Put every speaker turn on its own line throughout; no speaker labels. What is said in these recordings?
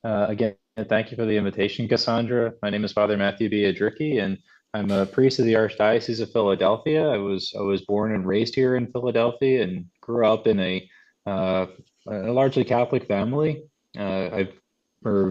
Again, thank you for the invitation, Cassandra. My name is Father Matthew Bierdryki, and I'm a priest of the Archdiocese of Philadelphia. I was born and raised here in Philadelphia and grew up in uh, a largely Catholic family. I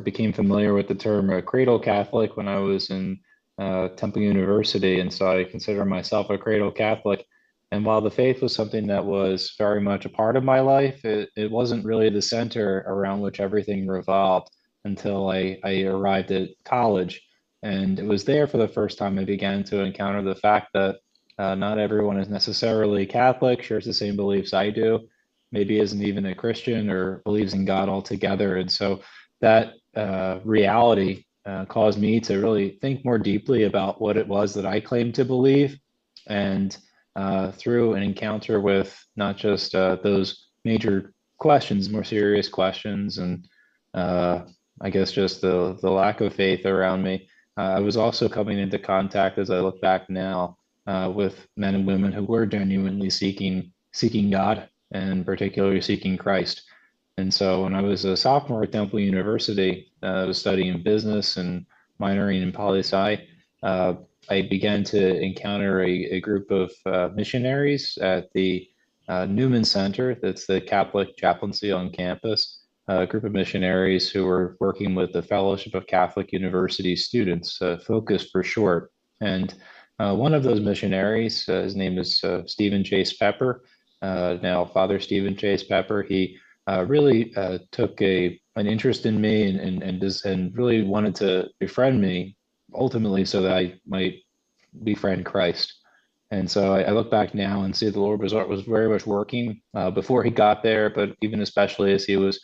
became familiar with the term Cradle Catholic when I was in Temple University, and so I consider myself a Cradle Catholic. And while the faith was something that was very much a part of my life, it wasn't really the center around which everything revolved until I arrived at college. And it was there for the first time I began to encounter the fact that not everyone is necessarily Catholic, shares the same beliefs I do, maybe isn't even a Christian or believes in God altogether. And so that reality caused me to really think more deeply about what it was that I claimed to believe. And through an encounter with not just those major questions, more serious questions, and uh, I guess just the lack of faith around me. I was also coming into contact, as I look back now, with men and women who were genuinely seeking God and particularly seeking Christ. And so when I was a sophomore at Temple University, I was studying business and minoring in poli sci. Uh, I began to encounter a group of missionaries at the Newman Center, that's the Catholic chaplaincy on campus, a group of missionaries who were working with the Fellowship of Catholic University Students, Focus for short. And one of those missionaries, his name is Stephen Chase Pepper. Now, Father Stephen Chase Pepper, he really took an interest in me and really wanted to befriend me ultimately so that I might befriend Christ. And so I look back now and see the Lord was very much working before he got there, but even especially as he was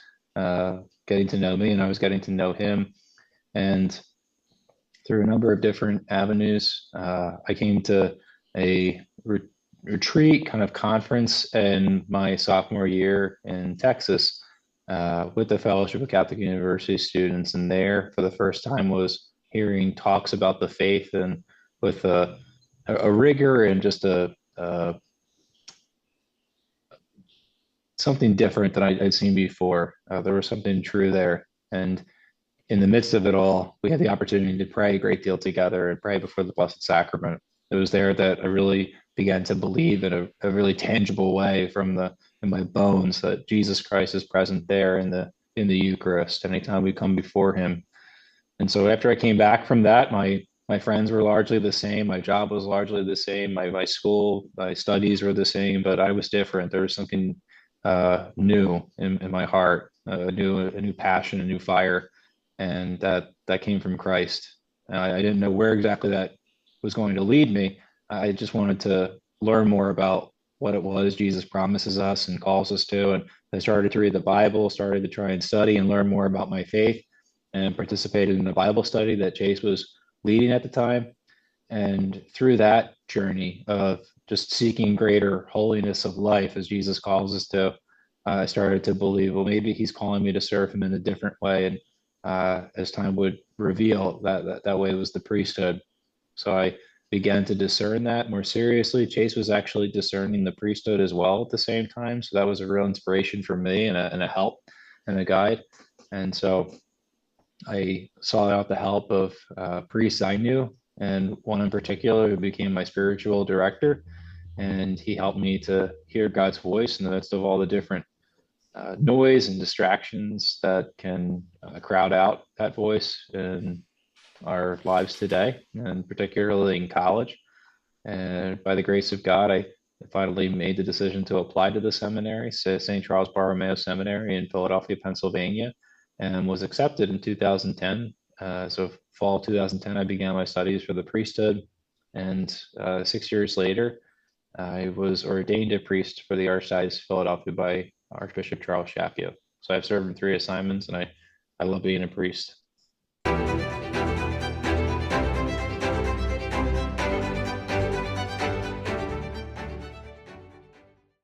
getting to know me and I was getting to know him. And through a number of different avenues, I came to a retreat kind of conference in my sophomore year in Texas with the Fellowship of Catholic University students. And there, for the first time, was hearing talks about the faith and with a rigor and just a something different than I'd seen before. There was something true there. And in the midst of it all, we had the opportunity to pray a great deal together and pray before the Blessed Sacrament. It was there that I really began to believe in a really tangible way from the in my bones that Jesus Christ is present there in the Eucharist anytime we come before him. And so after I came back from that, my friends were largely the same. My job was largely the same. My school, my studies were the same, but I was different. There was something new in my heart, a new passion, a new fire, and that came from Christ. I didn't know where exactly that was going to lead me. I just wanted to learn more about what it was Jesus promises us and calls us to. And I started to read the Bible, started to try and study and learn more about my faith, and participated in the Bible study that Chase was leading at the time. And through that journey of just seeking greater holiness of life as Jesus calls us to, I started to believe, well, maybe he's calling me to serve him in a different way. And as time would reveal, that way was the priesthood. So I began to discern that more seriously. Chase was actually discerning the priesthood as well at the same time. So that was a real inspiration for me and a help and a guide. And so I sought out the help of priests I knew, and one in particular who became my spiritual director. And he helped me to hear God's voice in the midst of all the different noise and distractions that can crowd out that voice in our lives today, and particularly in college. And by the grace of God, I finally made the decision to apply to the seminary, St. Charles Borromeo Seminary in Philadelphia, Pennsylvania, and was accepted in 2010. So fall 2010, I began my studies for the priesthood. And 6 years later, I was ordained a priest for the Archdiocese of Philadelphia by Archbishop Charles Shapiro. So I've served in three assignments and I love being a priest.